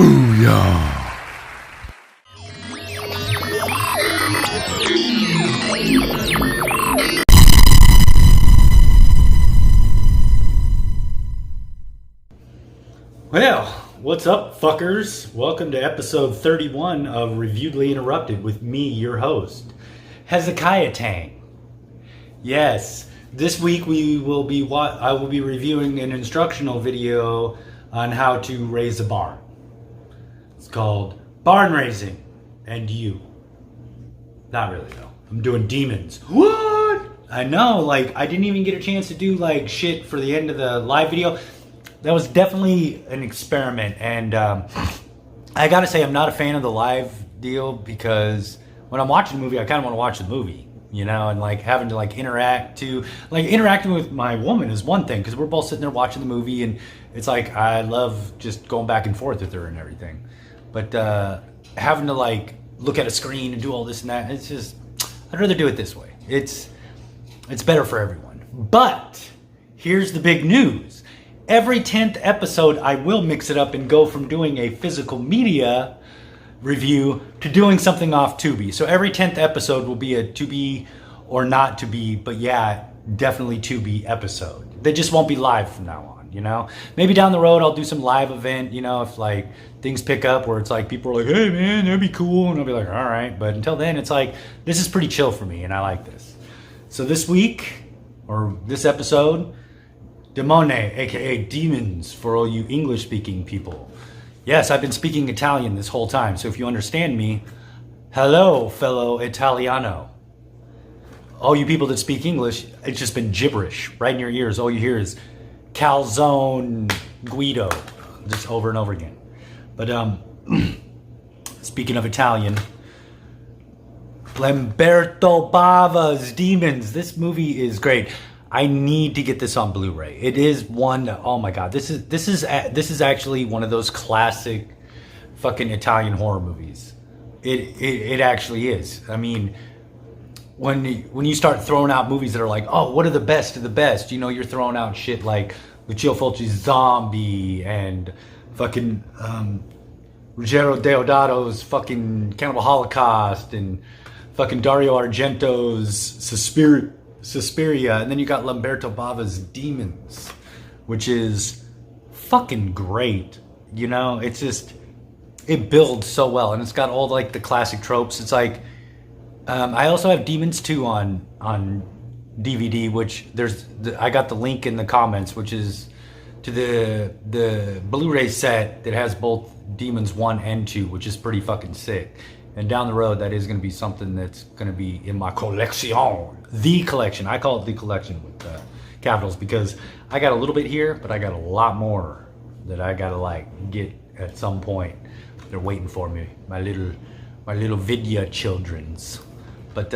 Booyah! Well, what's up, fuckers? Welcome to episode 31 of Reviewedly Interrupted with me, your host, Hezekiah Tang. Yes, this week I will be reviewing an instructional video on how to raise a barn. It's called Barn Raising and You. Not really though. I'm doing demons. What? I know, I didn't even get a chance to do shit for the end of the live video. That was definitely an experiment, and I gotta say I'm not a fan of the live deal because when I'm watching the movie, I kind of want to watch the movie, you know, and having to interacting with my woman is one thing because we're both sitting there watching the movie, and it's I love just going back and forth with her and everything, but having to look at a screen and do all this and that, it's just I'd rather do it this way. It's better for everyone. But here's the big news. Every 10th episode, I will mix it up and go from doing a physical media review to doing something off Tubi. So every 10th episode will be a to be or not to be, but yeah, definitely Tubi episode. They just won't be live from now on, you know? Maybe down the road, I'll do some live event, you know, if things pick up where it's people are hey man, that'd be cool. And I'll be all right. But until then, it's this is pretty chill for me and I like this. So this week, or this episode, Demoni, aka demons, for all you English-speaking people. Yes, I've been speaking Italian this whole time, so if you understand me, hello, fellow Italiano. All you people that speak English, it's just been gibberish right in your ears. All you hear is calzone Guido, just over and over again. But speaking of Italian, Lamberto Bava's Demons. This movie is great. I need to get this on Blu-ray. It is one. Oh my god, this is actually one of those classic fucking Italian horror movies. It actually is. I mean, when you start throwing out movies that are oh, what are the best of the best? You know, you're throwing out shit like Lucio Fulci's Zombie and fucking Ruggero Deodato's fucking Cannibal Holocaust and fucking Dario Argento's Suspiria, and then you got Lamberto Bava's Demons, which is fucking great. You know, it's just, it builds so well, and it's got all the classic tropes. It's I also have Demons 2 on DVD, which I got the link in the comments, which is to the Blu-ray set that has both Demons 1 and 2, which is pretty fucking sick. And down the road, that is going to be something that's going to be in my collection. The collection. I call it the collection with capitals because I got a little bit here, but I got a lot more that I got to get at some point. They're waiting for me. My little video children's. But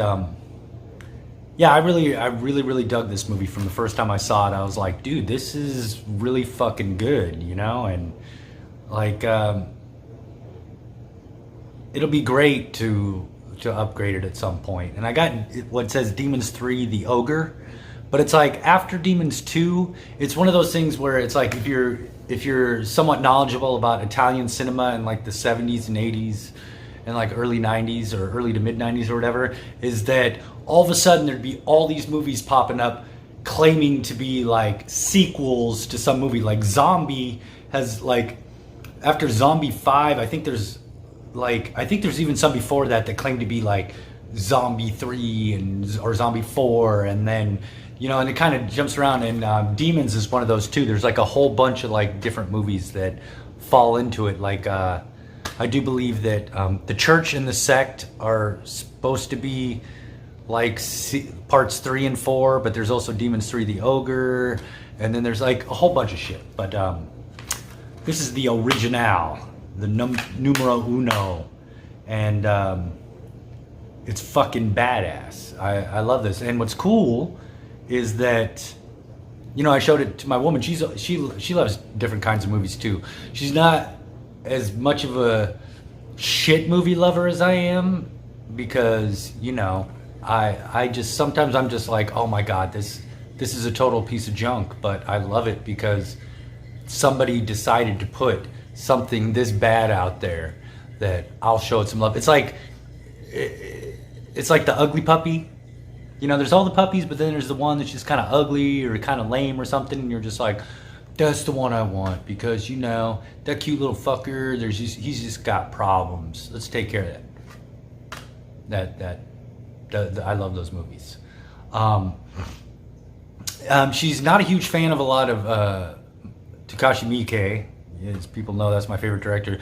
yeah, I really dug this movie from the first time I saw it. I was like, dude, this is really fucking good, you know? And it'll be great to upgrade it at some point. And I got what says Demons 3, The Ogre, but it's after Demons 2, it's one of those things where it's if you're somewhat knowledgeable about Italian cinema in the 70s and 80s and early 90s or early to mid 90s or whatever, is that all of a sudden there'd be all these movies popping up claiming to be sequels to some movie. Zombie has after Zombie 5, I think there's even some before that claim to be Zombie 3 or Zombie 4, and then, you know, and it kind of jumps around, and Demons is one of those too. There's a whole bunch of different movies that fall into it. I do believe that The Church and the Sect are supposed to be parts 3 and 4, but there's also Demons 3, The Ogre, and then there's a whole bunch of shit. But this is the original, the numero uno, and it's fucking badass. I love this. And what's cool is that, you know, I showed it to my woman. She loves different kinds of movies too. She's not as much of a shit movie lover as I am, because, you know, I just sometimes I'm just oh my god, this is a total piece of junk, but I love it because somebody decided to put something this bad out there that I'll show it some love. It's like the ugly puppy. You know, there's all the puppies, but then there's the one that's just kind of ugly or kind of lame or something, and you're just like, that's the one I want because, you know, that cute little fucker, he's just got problems. Let's take care of that. I love those movies. She's not a huge fan of a lot of Takashi Miike. As people know, that's my favorite director.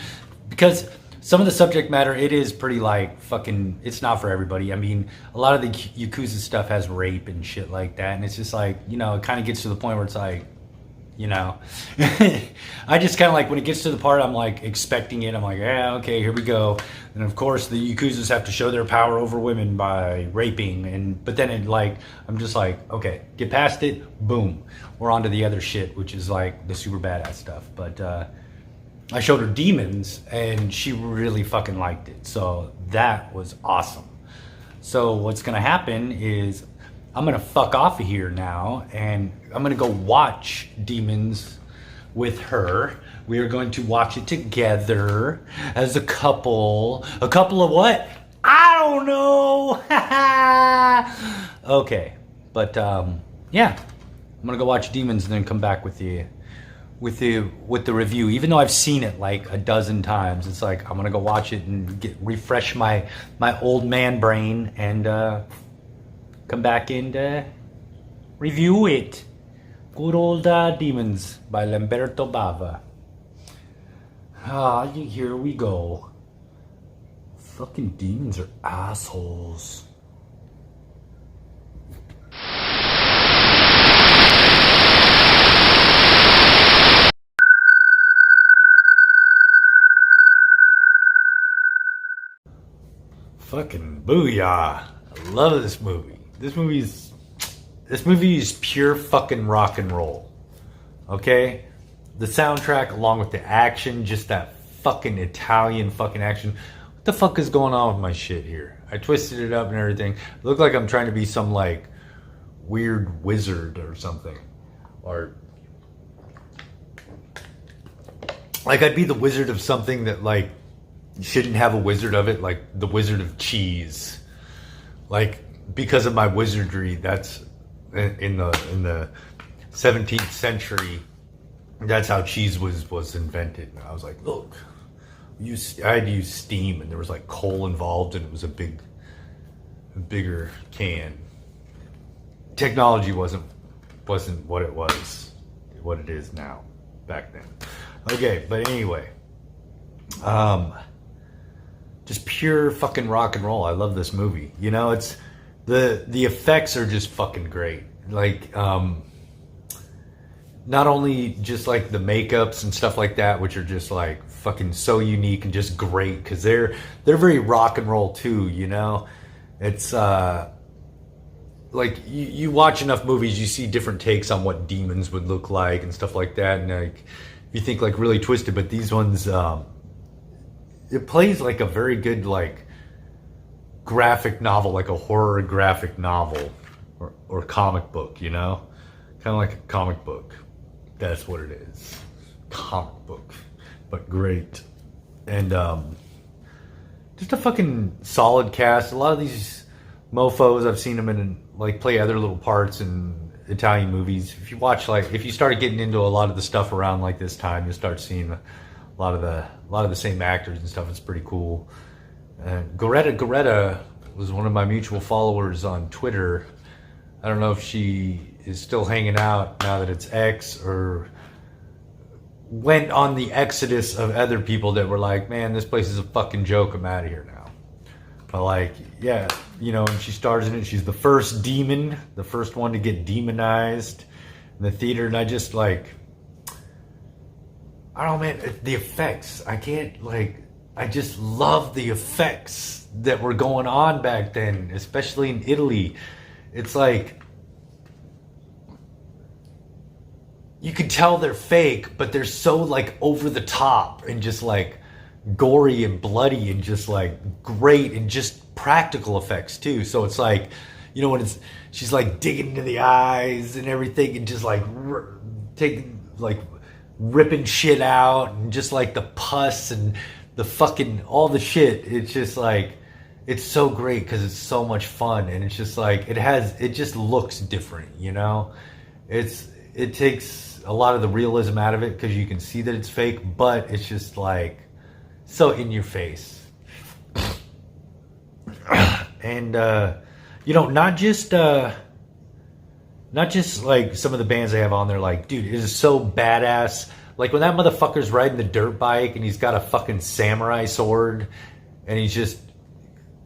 Because some of the subject matter, it is pretty like fucking, it's not for everybody. I mean, a lot of the Yakuza stuff has rape and shit like that. And it's just like, you know, it kind of gets to the point where it's like, you know, I just kind of like, when it gets to the part I'm like expecting it, I'm like, yeah, okay, here we go. And of course the Yakuzas have to show their power over women by raping, but then it like, I'm just like, okay, get past it, boom, we're on to the other shit, which is like the super badass stuff. But I showed her Demons and she really fucking liked it, so that was awesome. So what's gonna happen is I'm gonna fuck off of here now and I'm gonna go watch Demons with her. We are going to watch it together as a couple. A couple of what? I don't know. Okay, but yeah, I'm gonna go watch Demons and then come back with the review. Even though I've seen it like a dozen times, it's like I'm gonna go watch it and refresh my old man brain and come back and review it. Good old Demons by Lamberto Bava. Here we go. Fucking demons are assholes. Fucking booyah. I love this movie. This movie is pure fucking rock and roll. Okay? The soundtrack along with the action, just that fucking Italian fucking action. What the fuck is going on with my shit here? I twisted it up and everything. It looked like I'm trying to be some like weird wizard or something. Or like I'd be the wizard of something that like you shouldn't have a wizard of it, like the Wizard of Cheese. Like because of my wizardry, that's in the 17th century. That's how cheese was invented. And I was like, look, I had to use steam, and there was like coal involved, and it was a bigger can. Technology wasn't what it was, what it is now, back then. Okay, but anyway, just pure fucking rock and roll. I love this movie. You know, it's the effects are just fucking great. Like, not only just like the makeups and stuff like that, which are just like fucking so unique and just great, because they're very rock and roll too, you know. It's like you watch enough movies, you see different takes on what demons would look like and stuff like that, and like you think like really twisted, but these ones it plays like a very good like graphic novel, like a horror graphic novel or comic book, you know, kind of like a comic book. That's what it is. Comic book. But great. And just a fucking solid cast. A lot of these mofos, I've seen them in like play other little parts in Italian movies. If you watch like, if you started getting into a lot of the stuff around like this time, you'll start seeing a lot of the same actors and stuff. It's pretty cool. Goretta was one of my mutual followers on Twitter. I don't know if she is still hanging out now that it's X, or went on the exodus of other people that were like, man, this place is a fucking joke, I'm out of here now. But like, yeah, you know, and she stars in it. She's the first demon, the first one to get demonized in the theater. And I just like, I don't know, man, the effects. I just love the effects that were going on back then, especially in Italy. It's like, you could tell they're fake, but they're so like over the top and just like gory and bloody and just like great and just practical effects too. So it's like, you know, when she's like digging into the eyes and everything and just like taking like ripping shit out and just like the pus and the fucking all the shit. It's just like it's so great because it's so much fun, and it's just like it just looks different, you know. It takes a lot of the realism out of it because you can see that it's fake, but it's just like so in your face. And you know, not just like some of the bands they have on there, like, dude, it is so badass. Like when that motherfucker's riding the dirt bike and he's got a fucking samurai sword and he's just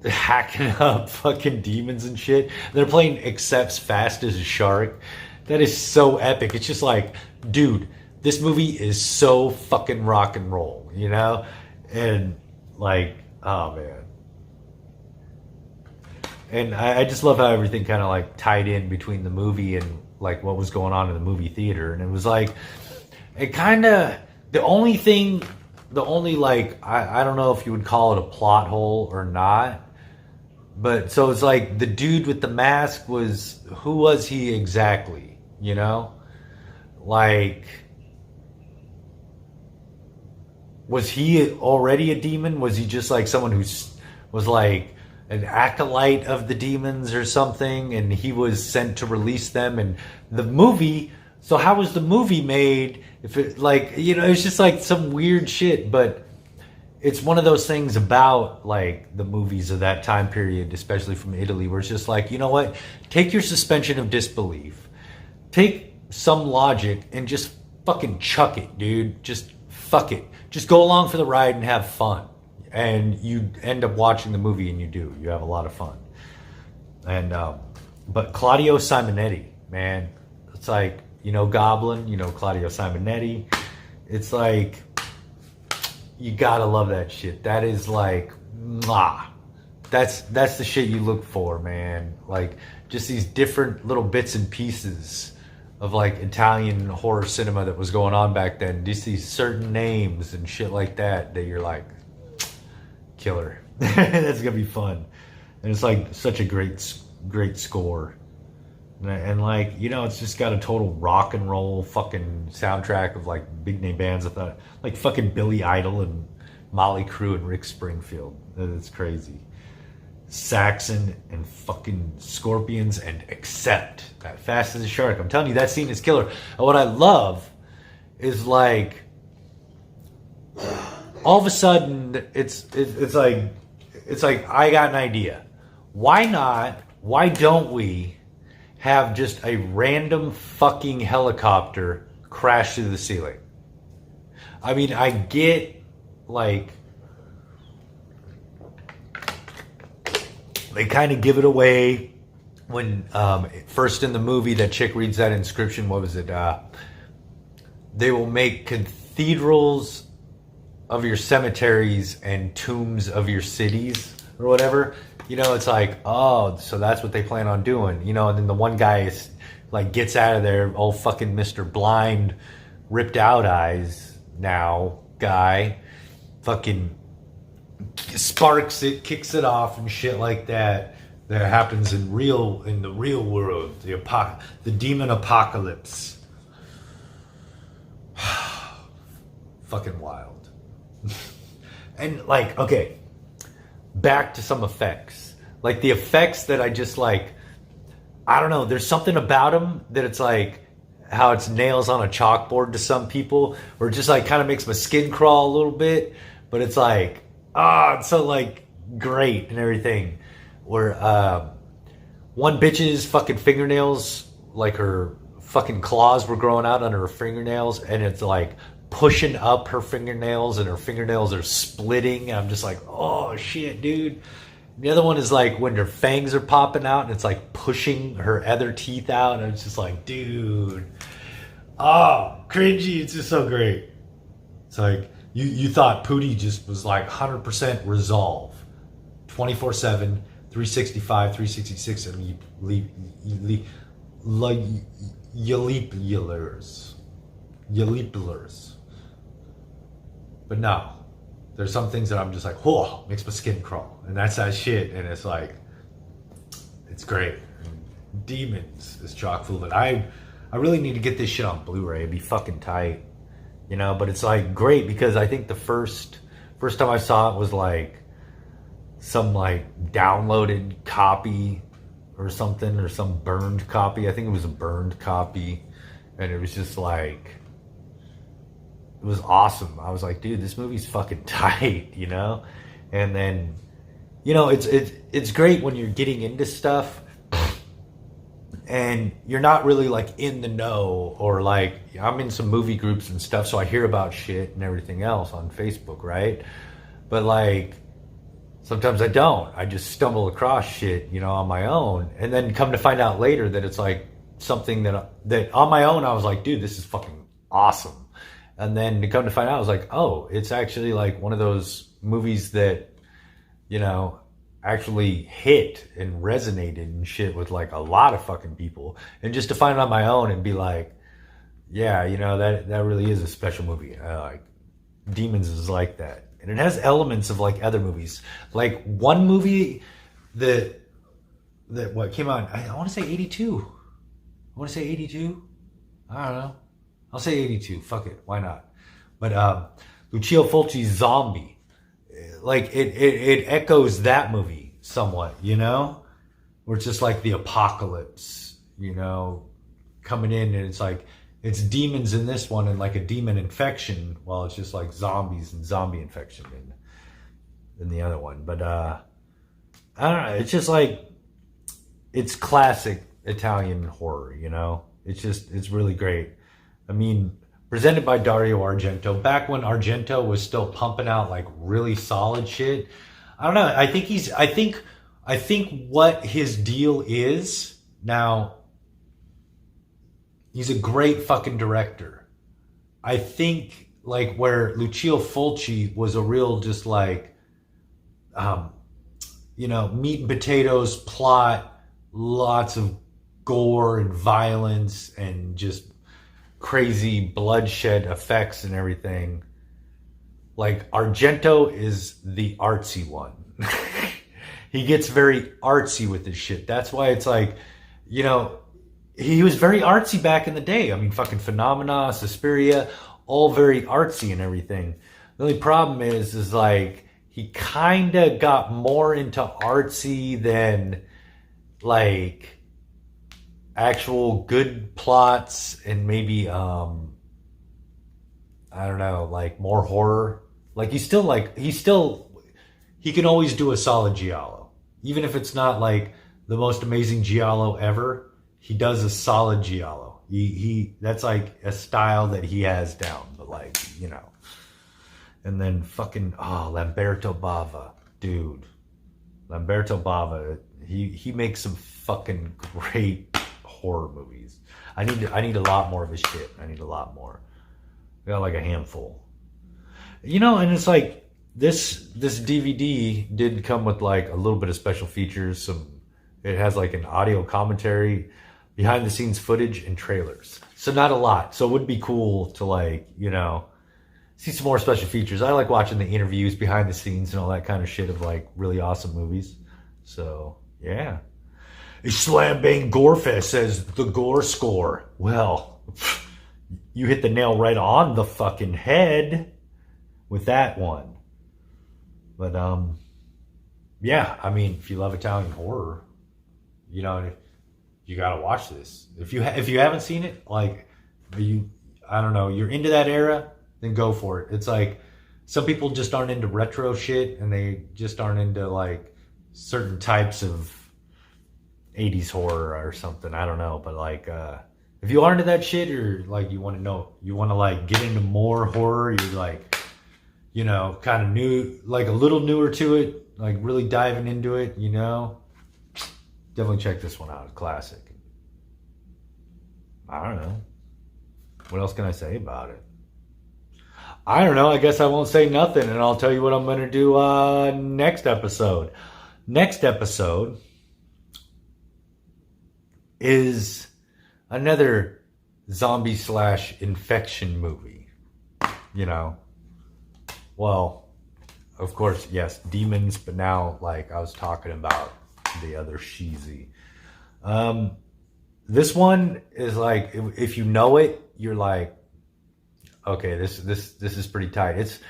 hacking up fucking demons and shit. They're playing Accepts Fast as a Shark. That is so epic. It's just like, dude, this movie is so fucking rock and roll, you know? And like, oh man. And I just love how everything kind of like tied in between the movie and like what was going on in the movie theater. And it was like, it kind of, the only like, I don't know if you would call it a plot hole or not. But so it's like the dude with the mask who was he exactly? You know? Like, was he already a demon? Was he just like someone who was like an acolyte of the demons or something, and he was sent to release them? And the movie, so how was the movie made if it, like, you know, it's just like some weird shit. But it's one of those things about like the movies of that time period, especially from Italy, where it's just like, you know what, take your suspension of disbelief, take some logic and just fucking chuck it, dude. Just fuck it, just go along for the ride and have fun. And you end up watching the movie, and you have a lot of fun. And but Claudio Simonetti, man, it's like, you know, Goblin, you know, Claudio Simonetti. It's like, you gotta love that shit. That is like, mwah. That's the shit you look for, man. Like just these different little bits and pieces of like Italian horror cinema that was going on back then. Just these certain names and shit like that you're like, killer. That's gonna be fun. And it's like such a great score. And like, you know, it's just got a total rock and roll fucking soundtrack of like big name bands. I thought like fucking Billy Idol and Molly Crew and Rick Springfield. That's crazy. Saxon and fucking Scorpions and Accept that Fast as a Shark. I'm telling you, that scene is killer. And what I love is like, all of a sudden it's like I got an idea. Why don't we have just a random fucking helicopter crash through the ceiling? I mean, I get like they kind of give it away when first in the movie that chick reads that inscription. What was it? They will make cathedrals of your cemeteries and tombs of your cities or whatever. You know, it's like, oh, so that's what they plan on doing, you know. And then the one guy is like gets out of there, old fucking Mr. Blind, ripped out eyes now guy, fucking sparks it, kicks it off and shit like that. That happens in the real world, the demon apocalypse. Fucking wild. And like, okay, back to some effects. Like the effects that I just like, I don't know, there's something about them that it's like how it's nails on a chalkboard to some people, or it just like kind of makes my skin crawl a little bit. But it's like, it's so like great and everything. Where one bitch's fucking fingernails, like her fucking claws were growing out under her fingernails, and it's like pushing up her fingernails, and her fingernails are splitting. And I'm just like, oh shit, dude. The other one is like when her fangs are popping out, and it's like pushing her other teeth out, and it's just like, dude, oh, cringy. It's just so great. It's like you thought Pootie just was like 100% resolve, 24/7, 365, 366, and Yelipulers. But no, there's some things that I'm just like, whoa, makes my skin crawl. And that's that shit. And it's like, it's great. And Demons is chock full of it. I really need to get this shit on Blu-ray. It'd be fucking tight. But it's like great because I think the first time I saw it was like some like downloaded copy or something, or some burned copy. I think it was a burned copy, and it was just like, it was awesome. I was like, dude, this movie's fucking tight, And then, it's great when you're getting into stuff and you're not really like in the know, or like I'm in some movie groups and stuff, so I hear about shit and everything else on Facebook, right? But like sometimes I don't. I just stumble across shit, on my own, and then come to find out later that it's like something that on my own I was like, dude, this is fucking awesome. And then to come to find out, I was like, oh, it's actually like one of those movies that, actually hit and resonated and shit with like a lot of fucking people. And just to find it on my own and be like, yeah, that really is a special movie. Like Demons is like that. And it has elements of like other movies. Like one movie that what came out, I want to say 82. I want to say 82. I don't know. I'll say 82. Fuck it. Why not? But Lucio Fulci's Zombie. Like it echoes that movie somewhat, where it's just like the apocalypse, coming in, and it's like it's demons in this one and like a demon infection, while it's just like zombies and zombie infection in the other one. But I don't know, it's just like it's classic Italian horror, it's really great. I mean, presented by Dario Argento, back when Argento was still pumping out like really solid shit. I don't know. I think what his deal is now, he's a great fucking director. I think like where Lucio Fulci was a real just like, meat and potatoes plot, lots of gore and violence and just crazy bloodshed effects and everything. Like Argento is the artsy one. He gets very artsy with his shit. That's why it's like, he was very artsy back in the day. I mean, fucking Phenomena, Suspiria, all very artsy and everything. The only problem is like he kind of got more into artsy than like actual good plots, and maybe I don't know, like more horror. Like he can always do a solid giallo, even if it's not like the most amazing giallo ever. He does a solid giallo. He that's like a style that he has down. But like, and then fucking Lamberto Bava, dude. Lamberto Bava, he makes some fucking great horror movies. I need a lot more of his shit. I need a lot more. I got like a handful. And it's like this DVD did come with like a little bit of special features. It has like an audio commentary, behind the scenes footage, and trailers. So not a lot. So it would be cool to like, see some more special features. I like watching the interviews, behind the scenes, and all that kind of shit of like really awesome movies. So yeah. Slam Bang Gorefest says the gore score. Well, you hit the nail right on the fucking head with that one. But yeah, I mean, if you love Italian horror, you gotta watch this. If you haven't seen it, like I don't know, you're into that era, then go for it. It's like some people just aren't into retro shit, and they just aren't into like certain types of 80s horror or something. I don't know, but like if you are into that shit, or like you want to like get into more horror, you're like, kind of new, like a little newer to it, like really diving into it, definitely check this one out. A classic. I don't know, what else can I say about it? I don't know. I guess I won't say nothing, and I'll tell you what I'm going to do next episode. Next episode is another zombie / infection movie. Well, of course, yes, demons, but now like I was talking about the other cheesy. This one is like, if you know it, you're like, okay, this is pretty tight.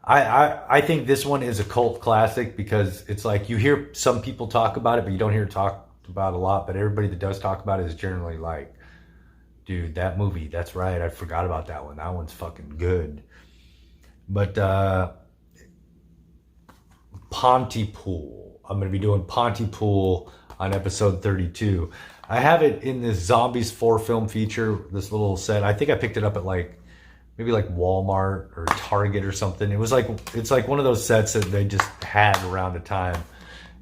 I think this one is a cult classic because it's like you hear some people talk about it, but you don't hear it talked about a lot. But everybody that does talk about it is generally like, dude, that movie, that's right, I forgot about that one. That one's fucking good. But Pontypool. I'm going to be doing Pontypool on episode 32. I have it in this Zombies 4 film feature, this little set. I think I picked it up at maybe Walmart or Target or something. It's like one of those sets that they just had around a time.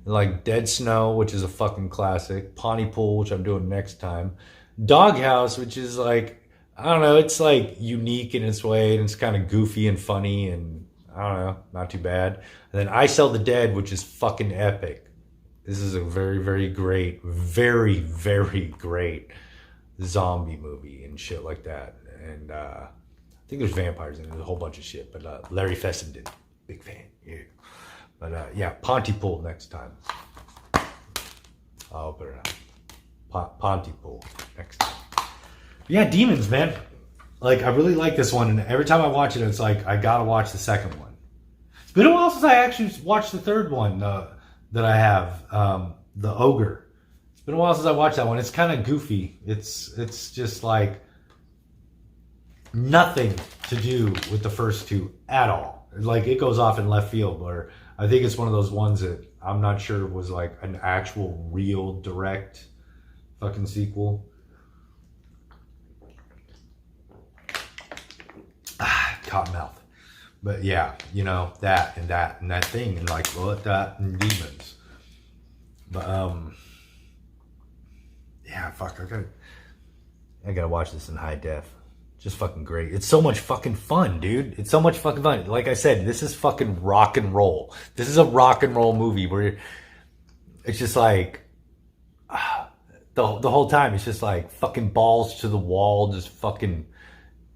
Like Dead Snow, which is a fucking classic. Pontypool, which I'm doing next time. Doghouse, which is like, I don't know, it's like unique in its way and it's kind of goofy and funny and I don't know, not too bad. And then I Sell the Dead, which is fucking epic. This is a very, very great, very, very great zombie movie and shit like that. And I think there's vampires in it. There's a whole bunch of shit. But Larry Fessenden, big fan. Yeah. But yeah, Pontypool next time. I'll open it up. Pontypool next time. Yeah, Demons, man. Like, I really like this one. And every time I watch it, it's like, I gotta watch the second one. It's been a while since I actually watched the third one that I have. The Ogre. It's been a while since I watched that one. It's kind of goofy. It's just like nothing to do with the first two at all. Like, it goes off in left field, or I think it's one of those ones that I'm not sure was like an actual real direct fucking sequel. Cotton mouth. But yeah, you know, that and that thing, and like, well, that and Demons. But yeah, fuck, I gotta watch this in high def. Just fucking great. It's so much fucking fun, dude. It's so much fucking fun. Like I said, this is fucking rock and roll. This is a rock and roll movie where it's just like the whole time it's just like fucking balls to the wall, just fucking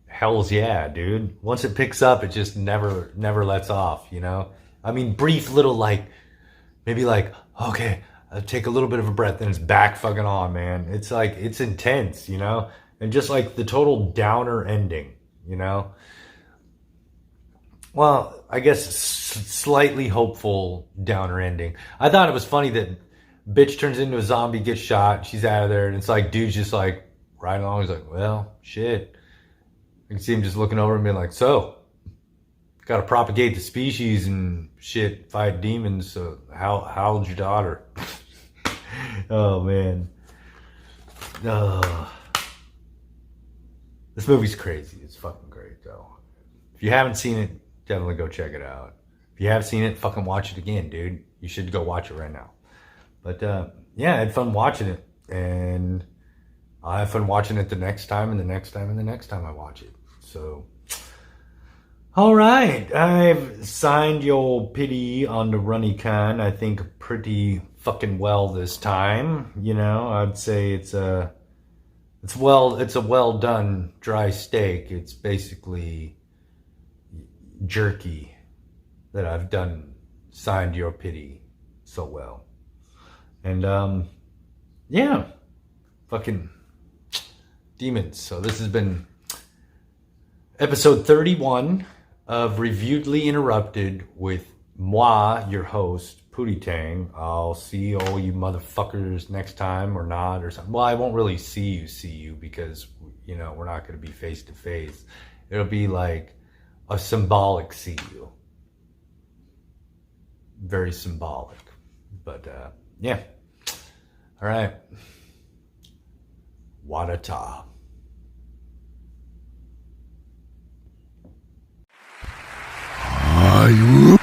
hells yeah, dude. Once it picks up, it just never lets off, you know? I mean, brief little maybe okay, I'll take a little bit of a breath, then it's back fucking on, man. It's like, it's intense, you know? And just like the total downer ending, you know? Well, I guess slightly hopeful downer ending. I thought it was funny that bitch turns into a zombie, gets shot, she's out of there, and it's like, dude's just like, riding along, he's like, well, shit. I can see him just looking over and being like, so, gotta propagate the species and shit, fight demons, so how old's your daughter? Oh, man. This movie's crazy. It's fucking great, though. If you haven't seen it, definitely go check it out. If you have seen it, fucking watch it again, dude. You should go watch it right now. But, yeah, I had fun watching it. And I have fun watching it the next time and the next time and the next time I watch it. So, all right. I've signed your pity on the Runny Con, I think, pretty fucking well this time. You know, I'd say it's a well done dry steak. It's basically jerky that I've done signed your pity so well. And yeah, fucking Demons. So this has been episode 31 of Reviewedly Interrupted with moi, your host, Pootie Tang. I'll see all you motherfuckers next time or not or something. Well, I won't really see you because, you know, we're not going to be face to face. It'll be like a symbolic see you. Very symbolic. But, yeah. All right. Wadata. Are you